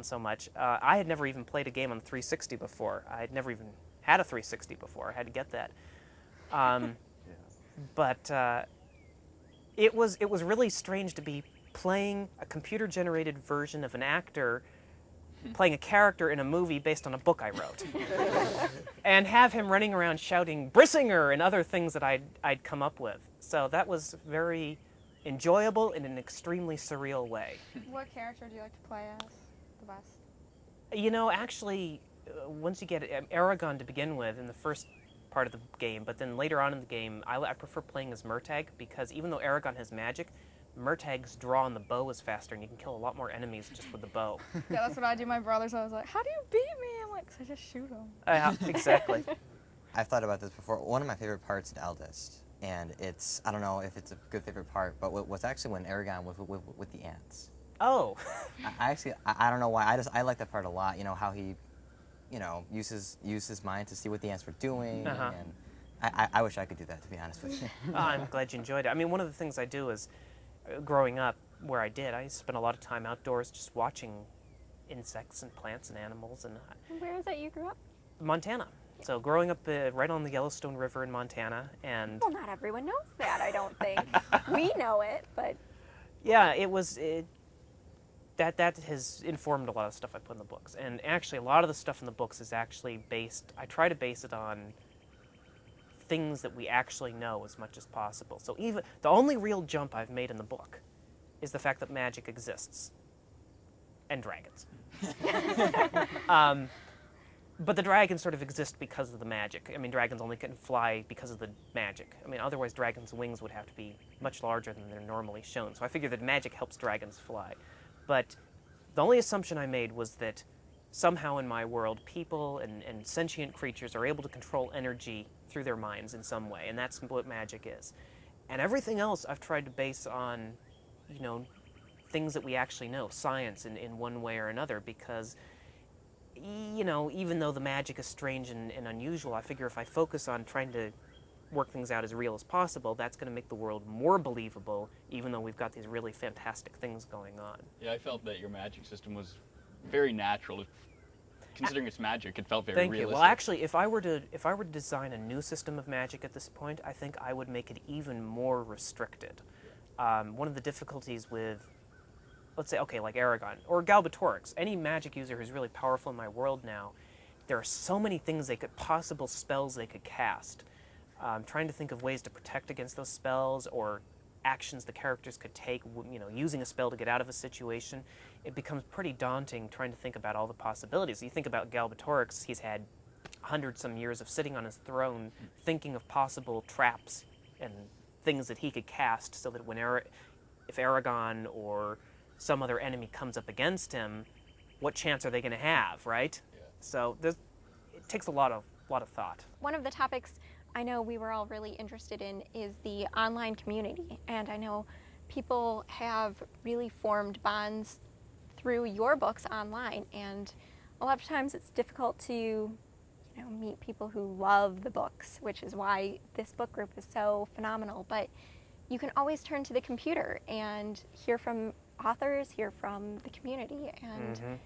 so much. I had never even played a game on the 360 before. I had never even had a 360 before. I had to get that. Um, Yeah. but it was really strange to be playing a computer-generated version of an actor playing a character in a movie based on a book I wrote, and have him running around shouting "Brissinger" and other things that I'd come up with. So that was very enjoyable in an extremely surreal way. What character do you like to play as the best? You know, actually, once you get Aragon to begin with in the first part of the game, but then later on in the game, I prefer playing as Murtagh, because even though Aragon has magic, Murtagh's draw on the bow is faster, and you can kill a lot more enemies just with the bow. Yeah, that's what I do. My brother's always like, how do you beat me? I'm like, 'cause I just shoot him. Exactly. I've thought about this before. One of my favorite parts in Eldest, and it's, I don't know if it's a good favorite part, but was actually when Aragon was with the ants. Oh. I don't know why, I like that part a lot, you know, how he, you know, used his mind to see what the ants were doing, and I wish I could do that, to be honest with you. Oh, I'm glad you enjoyed it. I mean, one of the things I do is, growing up where I did, I spent a lot of time outdoors just watching insects and plants and animals. And Where is it you grew up? Montana. So growing up right on the Yellowstone River in Montana, and Well, not everyone knows that, I don't think. We know it, but yeah, that has informed a lot of stuff I put in the books. And actually, a lot of the stuff in the books is actually based, I try to base it on things that we actually know as much as possible. So even the only real jump I've made in the book is the fact that magic exists. And dragons. But the dragons sort of exist because of the magic. I mean, dragons only can fly because of the magic. I mean, otherwise dragons' wings would have to be much larger than they're normally shown. So I figure that magic helps dragons fly. But the only assumption I made was that somehow in my world, people and sentient creatures are able to control energy through their minds in some way, and that's what magic is. And everything else I've tried to base on, you know, things that we actually know, science in one way or another, because, you know, even though the magic is strange and unusual, I figure if I focus on trying to work things out as real as possible, that's going to make the world more believable, even though we've got these really fantastic things going on. Yeah, I felt that your magic system was very natural. Considering it's magic, it felt very Thank realistic. you. Well, actually, if I were to design a new system of magic at this point, I think I would make it even more restricted. One of the difficulties with, let's say, okay, like Aragon or Galbatorix, any magic user who's really powerful in my world now, there are so many things possible spells they could cast. Trying to think of ways to protect against those spells or actions the characters could take, you know, using a spell to get out of a situation, it becomes pretty daunting trying to think about all the possibilities. You think about Galbatorix, he's had 100-some years of sitting on his throne thinking of possible traps and things that he could cast so that if Aragon or some other enemy comes up against him, what chance are they going to have, right? Yeah. So it takes a lot of thought. one of the topics I know we were all really interested in is the online community. And I know people have really formed bonds through your books online. And a lot of times it's difficult to, you know, meet people who love the books, which is why this book group is so phenomenal. But you can always turn to the computer and hear from authors, hear from the community. And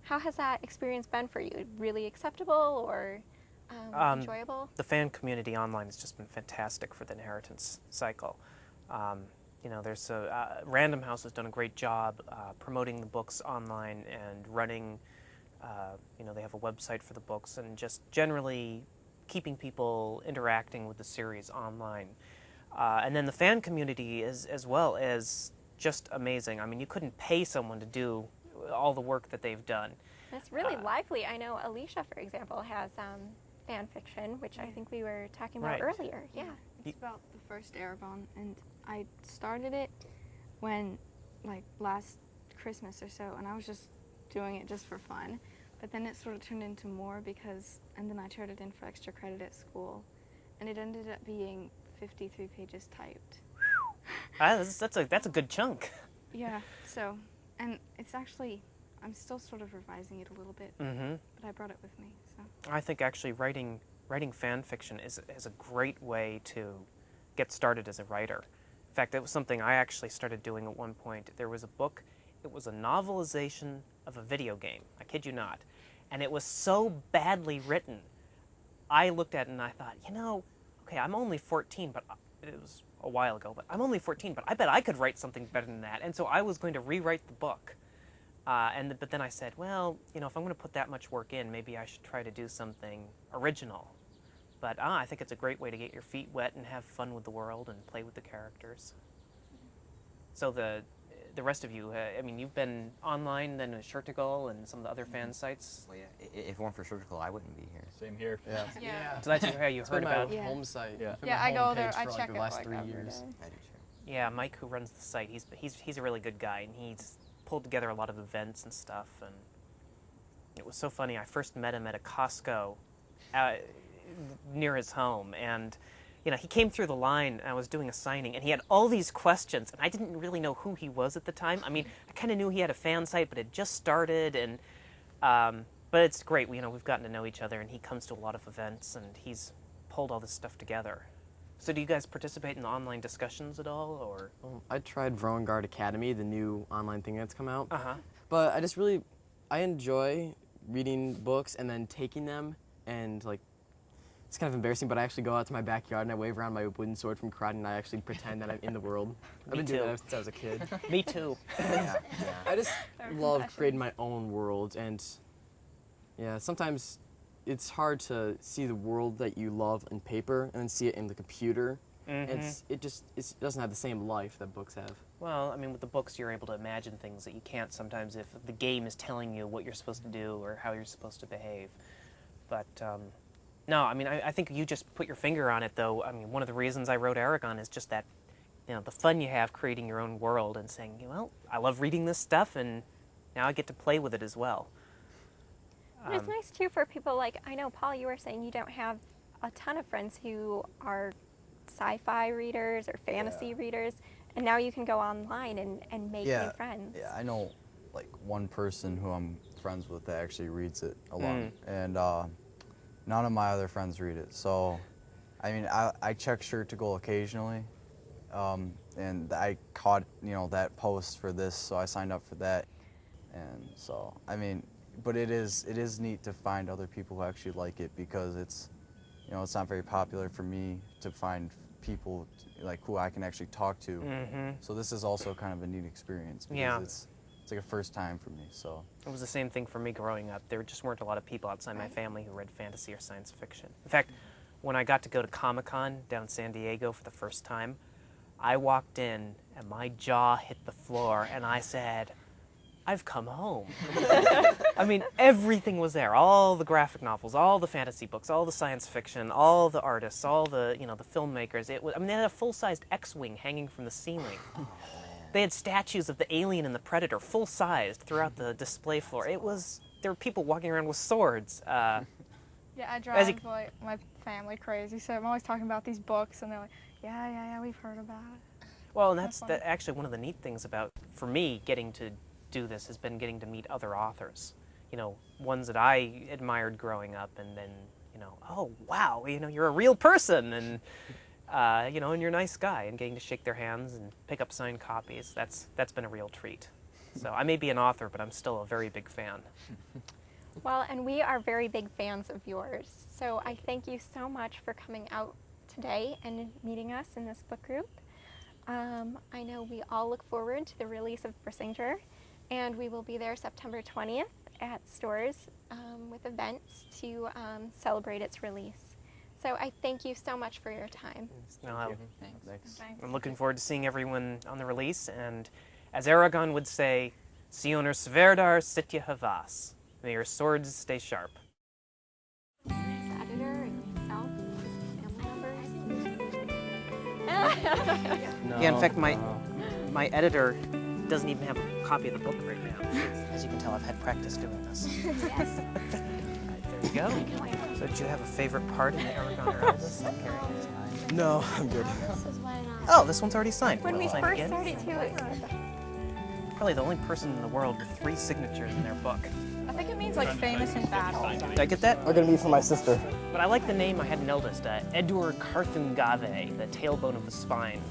how has that experience been for you? Really acceptable or enjoyable? The fan community online has just been fantastic for the Inheritance cycle. You know, there's Random House has done a great job promoting the books online and running, you know, they have a website for the books and just generally keeping people interacting with the series online. And then the fan community is as well as just amazing. I mean, you couldn't pay someone to do all the work that they've done. It's really lively. I know Alicia, for example, has fan fiction, which I think we were talking about earlier. Yeah. It's about the first Aragon, and I started it when, like, last Christmas or so, and I was just doing it just for fun. But then it sort of turned into more and then I turned it in for extra credit at school, and it ended up being 53 pages typed. That's a good chunk. Yeah, so, and it's actually, I'm still sort of revising it a little bit, but I brought it with me, so. I think actually writing fan fiction is a great way to get started as a writer. In fact, it was something I actually started doing at one point. There was a book It was a novelization of a video game. I kid you not. And it was so badly written. I looked at it and I thought, you know, okay, I'm only 14, but it was a while ago, but I'm only 14, but I bet I could write something better than that. And so I was going to rewrite the book. But then I said, well, you know, if I'm going to put that much work in, maybe I should try to do something original. But I think it's a great way to get your feet wet and have fun with the world and play with the characters. So the rest of you, I mean, you've been online then at Shirtigal and some of the other fan sites. Well, yeah, if it weren't for Shirtigal, I wouldn't be here. Same here. Yeah. Yeah. So that's how you It's heard been my about. home site. Yeah. It's been Yeah, my I go home there. page I for, check the it last like 3 every years. day. I do too. Yeah, Mike, who runs the site, he's a really good guy, and he's pulled together a lot of events and stuff. And it was so funny. I first met him at a Costco near his home, and you know, he came through the line, and I was doing a signing, and he had all these questions, and I didn't really know who he was at the time. I mean, I kind of knew he had a fan site, but it just started, and but it's great. You know, we've gotten to know each other, and he comes to a lot of events, and he's pulled all this stuff together. So do you guys participate in the online discussions at all, or? I tried Vrongard Academy, the new online thing that's come out. Uh-huh. But I enjoy reading books and then taking them and like, it's kind of embarrassing, but I actually go out to my backyard and I wave around my wooden sword from karate and I actually pretend that I'm in the world. I've been doing too. that since I was a kid. Me too. Yeah. I just Very love compassionate. creating my own world, and yeah, sometimes it's hard to see the world that you love in paper and then see it in the computer. And it doesn't have the same life that books have. Well, I mean, with the books, you're able to imagine things that you can't sometimes if the game is telling you what you're supposed to do or how you're supposed to behave. But, no, I mean, I think you just put your finger on it, though. I mean, one of the reasons I wrote Aragon is just that, you know, the fun you have creating your own world and saying, well, I love reading this stuff, and now I get to play with it as well. But it's nice too for people like, I know, Paul, you were saying you don't have a ton of friends who are sci-fi readers or fantasy readers, and now you can go online and make new friends. Yeah, I know like one person who I'm friends with that actually reads it a lot, and none of my other friends read it. So, I mean, I check Shirtigal occasionally, and I caught, you know, that post for this, so I signed up for that, and so, I mean, but it is neat to find other people who actually like it, because it's, you know, it's not very popular for me to find people like who I can actually talk to. So this is also kind of a neat experience, because it's like a first time for me. So It was the same thing for me growing up. There just weren't a lot of people outside my family who read fantasy or science fiction. In fact, when I got to go to Comic-Con down in San Diego for the first time, I walked in and my jaw hit the floor and I said, I've come home. I mean, everything was there. All the graphic novels, all the fantasy books, all the science fiction, all the artists, all the, you know, the filmmakers. It was, I mean, they had a full-sized X-Wing hanging from the ceiling. They had statues of the Alien and the Predator, full-sized, throughout the display floor. It was, there were people walking around with swords. Yeah, I drive like my family crazy, so I'm always talking about these books, and they're like, yeah, we've heard about it. Well, and that's actually one of the neat things about, for me, getting to do this has been getting to meet other authors. You know, ones that I admired growing up, and then, you know, oh, wow, you know, you're a real person, and, you know, and you're a nice guy, and getting to shake their hands and pick up signed copies, that's been a real treat. So I may be an author, but I'm still a very big fan. Well, and we are very big fans of yours. So I thank you so much for coming out today and meeting us in this book group. I know we all look forward to the release of Brissinger, and we will be there September 20th at stores with events to celebrate its release. So I thank you so much for your time. No, thanks. I'm looking forward to seeing everyone on the release, and as Aragon would say, Sioner Sverdar Sitya Havas. May your swords stay sharp. The editor and himself, his family members. Yeah, in fact, my editor doesn't even have a copy of the book right now. As you can tell, I've had practice doing this. Yes. Right, there we go. So did you have a favorite part in the Aragon or Elvis? No, I'm good. Oh, this one's already signed. When we Sign first again. started too, Probably the only person in the world with 3 signatures in their book. I think it means like famous in battle. Did I get that? I'm gonna be for my sister. But I like the name I had an eldest, Edward Carthungave, the tailbone of the spine.